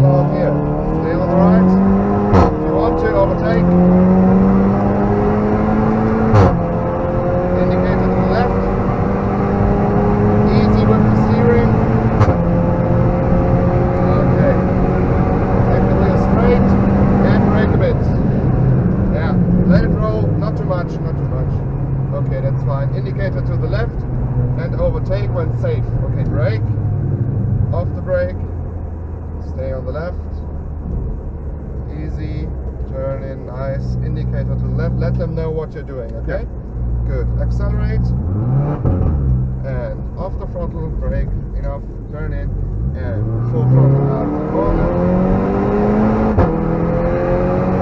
out here. Stay on the right. If you want to overtake, indicator to the left. Easy with the steering. Okay. Take the wheel straight and brake a bit. Yeah. Let it roll. Not too much. Not too much. Okay, that's fine. Indicator to the left and overtake when safe. Okay, brake. Off the brake. Stay on the left. Easy. Turn in. Nice. Indicator to the left. Let them know what you're doing. Okay. Yeah. Good. Accelerate. And off the throttle. Brake. Enough. Turn in. And full throttle out of the corner.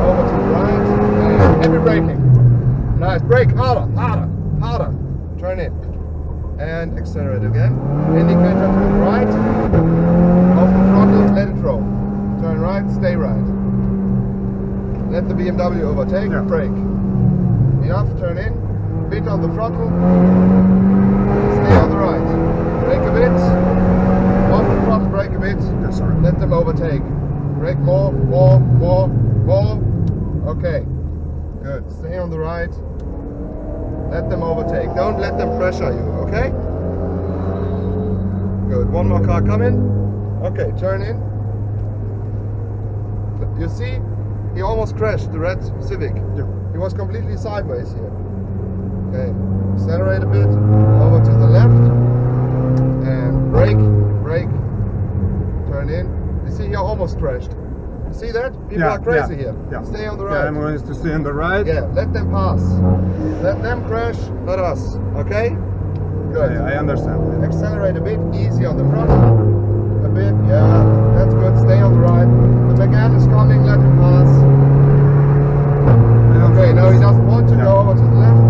Over to the right. And heavy braking. Nice. Brake. Harder. Harder. Harder. Turn in. And accelerate again. Indicator to the right. Off the throttle, let it roll. Turn right, stay right. Let the BMW overtake, yeah. Brake. Enough, turn in. Bit on the throttle. Stay on the right. Brake a bit. Off the throttle, brake a bit. Yeah, sorry. Let them overtake. Brake more, more, more, more. Okay. Good. Stay on the right. Let them overtake. Don't let them pressure you, okay? Good. One more car coming. Okay, turn in. You see, he almost crashed the red Civic. Yeah. He was completely sideways here. Okay, accelerate a bit. Over to the left. And brake, brake. Turn in. You see, he almost crashed. You see that? People are crazy here. Yeah. Stay on the right. Yeah, I'm going to stay on the right. Yeah, let them pass. Let them crash, not us. Okay? Good. Yeah, I understand. Accelerate a bit, easy on the front. A bit, yeah, that's good. Stay on the right. The Megane is coming, let him pass. Okay, no, he doesn't want to go over to the left.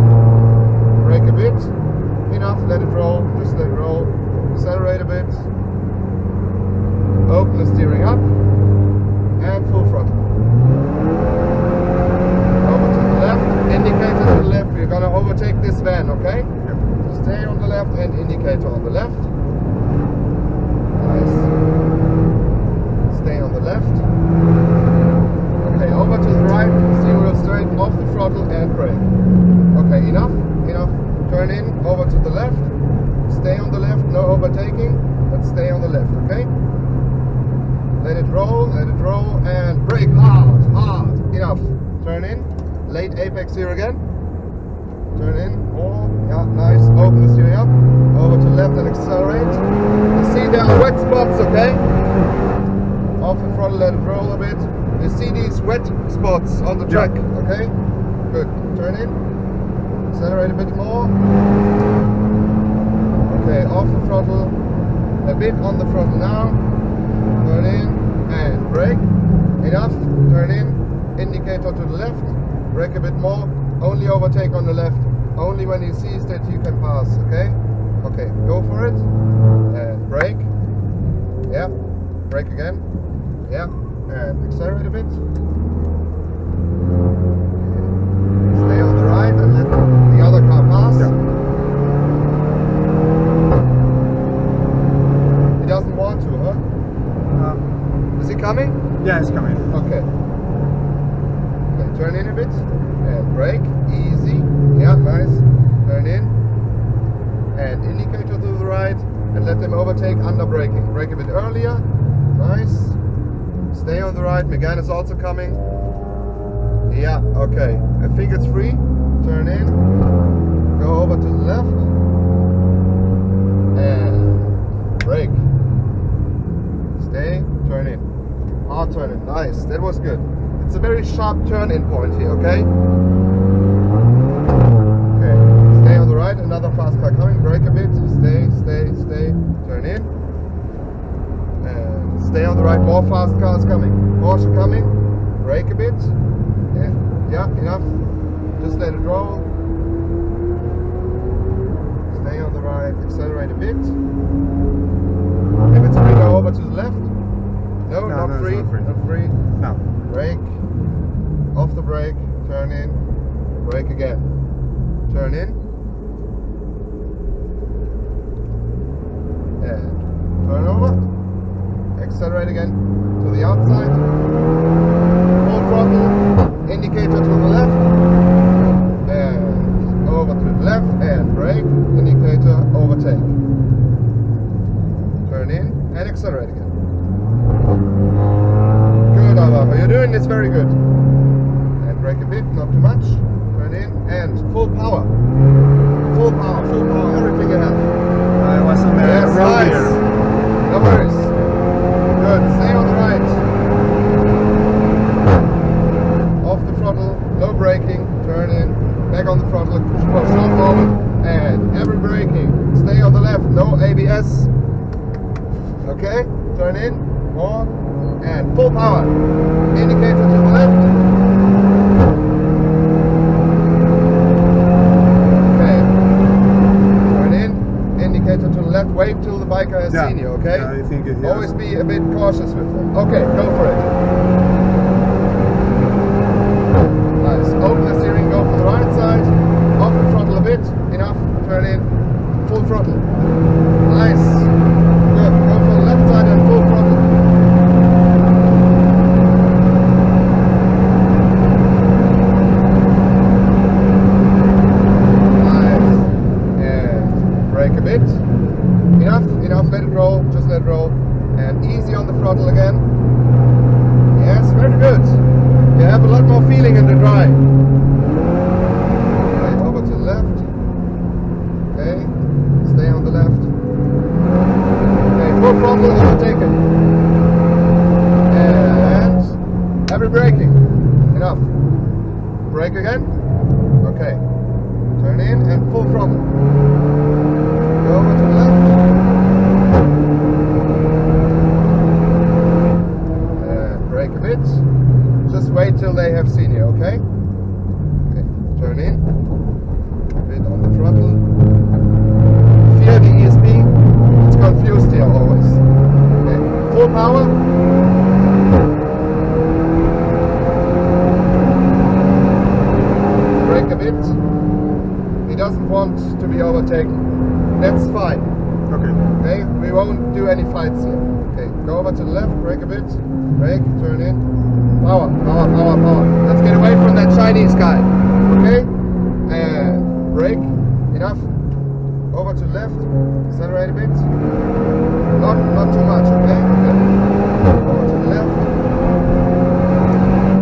Brake a bit. Enough, let it roll. Just let it roll. Accelerate a bit. Open the steering up. And full throttle. Over to the left, indicator to the left. We're gonna overtake this van, okay? Yep. So stay on the left and indicator on the left. Nice. Stay on the left. Okay, over to the right, steering wheel straight, off the throttle and brake. Okay, enough, enough. Turn in, over to the left. Stay on the left, no overtaking, but stay on the left, okay? Let it roll, and brake hard, hard. Enough. Turn in. Late apex here again. Turn in. More. Yeah, nice. Open the steering up. Over to left and accelerate. You see there are wet spots, okay? Off the throttle, let it roll a bit. You see these wet spots on the track, okay? Good. Turn in. Accelerate a bit more. Okay, off the throttle. A bit on the throttle now. Turn in and brake. Enough. Turn in. Indicator to the left. Brake a bit more. Only overtake on the left. Only when he sees that you can pass. Okay? Okay. Go for it. And brake. Yeah. Brake again. Yeah. And accelerate a bit. Stay on the right and let the other car pass. Yeah. He doesn't want to, huh? Is he coming? Yeah, it's coming. Okay. Okay, turn in a bit and brake. Easy. Yeah, nice. Turn in and indicator to the right and let them overtake under braking. Brake a bit earlier. Nice. Stay on the right. Megane is also coming. Yeah, okay. I think it's free. Turn in. Go over to the left. And brake. Stay. Turn in. Hard turn in. Nice. That was good. It's a very sharp turn-in point here, okay? Okay. Stay on the right. Another fast car coming. Brake a bit. Stay, stay, stay. Turn in. And stay on the right. More fast cars coming. Porsche coming. Brake a bit. Yeah. Yeah, enough. Just let it roll. Stay on the right. Accelerate a bit. If it's free, go over to the left. No, not free. Not free. No. Brake. Off the brake. Turn in. Brake again. Turn in. And turn over. accelerate again to the outside. Full throttle, indicator to the left, and over to the left, and brake, indicator, overtake. Turn in and accelerate again. Good, Alvaro, you're doing this very good. And brake a bit, not too much. Turn in and full power. Full power, everything you have. I was on the Yes, road nice. here. No worries. Good, stay on the right. Off the throttle, no braking, turn in, back on the throttle, push on forward, and every braking. Stay on the left, no ABS. Okay, turn in, more, and full power. Indicator to the left. Okay, turn in, indicator to the left, wait till the biker has seen you, okay? Yeah, I think it is. Always be a bit cautious with them. Okay, go for it. Nice, open the steering, go for the right side, off the throttle a bit, enough, turn in, full throttle. Nice. Good. Go for the left side and full throttle. Nice. And brake a bit. Enough, let it roll, just let it roll. And easy on the throttle again. Yes, very good. You have a lot more feeling in the drive. Okay, over to the left. Okay, stay on the left. Full throttle, overtaken. And every braking. Enough. Brake again. Okay. Turn in and full throttle. Go over to the left. And brake a bit. Just wait till they have seen you, okay? Okay. Turn in. A bit on the throttle. Feel the ESP. It's confused here always. Okay. Full power. Brake a bit. He doesn't want to be overtaken. That's fine. Okay. Okay, we won't do any fights here. Okay, go over to the left, brake a bit, brake, turn in. Power. Let's get away from that Chinese guy. Okay? And brake. Enough. Over to the left, accelerate a bit. Not too much, okay? Over to the left.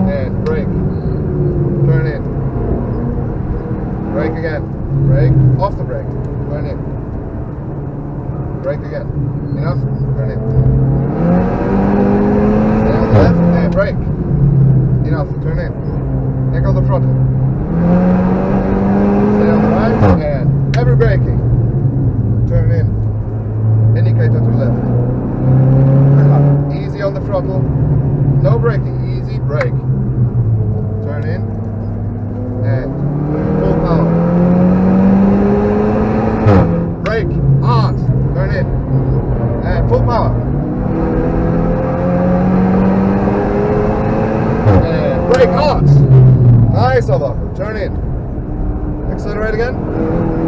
And brake. Turn in. Brake again. Brake. Off the brake. Turn in. Brake again. Enough. Turn in. Stay on the left and brake. Enough. Turn in. Back on the throttle. Stay on the right and every braking. Turn in. Indicator to left. Easy on the throttle. No braking. Easy brake. Turn in. And full power. Brake. Hard. Turn in. And full power. And brake hard. Nice, Alvaro. Turn in. Accelerate again.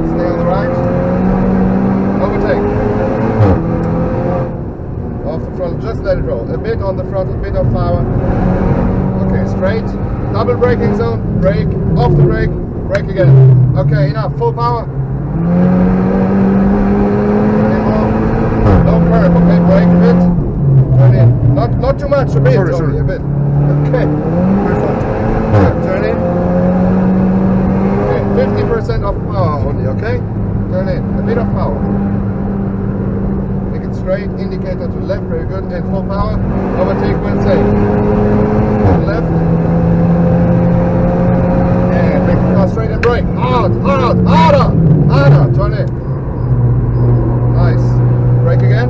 Stay on the right. Overtake. Off the throttle, just let it roll. A bit on the throttle, a bit of power. Okay, straight. Double braking zone, brake, off the brake, brake again. Okay, enough, full power. Turn in more. No curve, okay, brake a bit. Turn in. Not too much, a bit, Sorry. a bit. Okay. Turn in. Okay, 50% of power only, okay? Turn in, a bit of power. Make it straight, indicator to the left, very good, and full power. Overtake when safe. To the left. And make the car straight and brake. Hard, harder. Turn in. Nice. Brake again.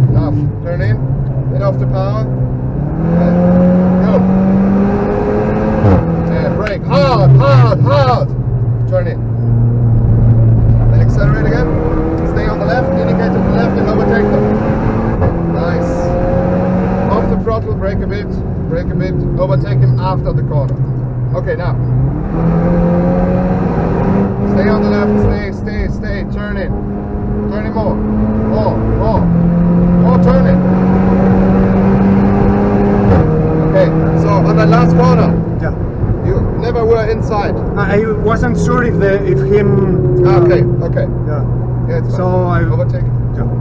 Enough. Turn in. Bit off the power. And go. And brake. Hard. Turn in. Then accelerate again. Stay on the left, indicate to the left and overtake them. Nice. Off the throttle, brake a bit, overtake him after the corner. Okay, now. Stay on the left, stay, turn in. Turn in more, turn in. this corner. Yeah. You never were inside. I wasn't sure if him. Okay, okay. Yeah. Yeah, it's So fine. I Overtake. Yeah.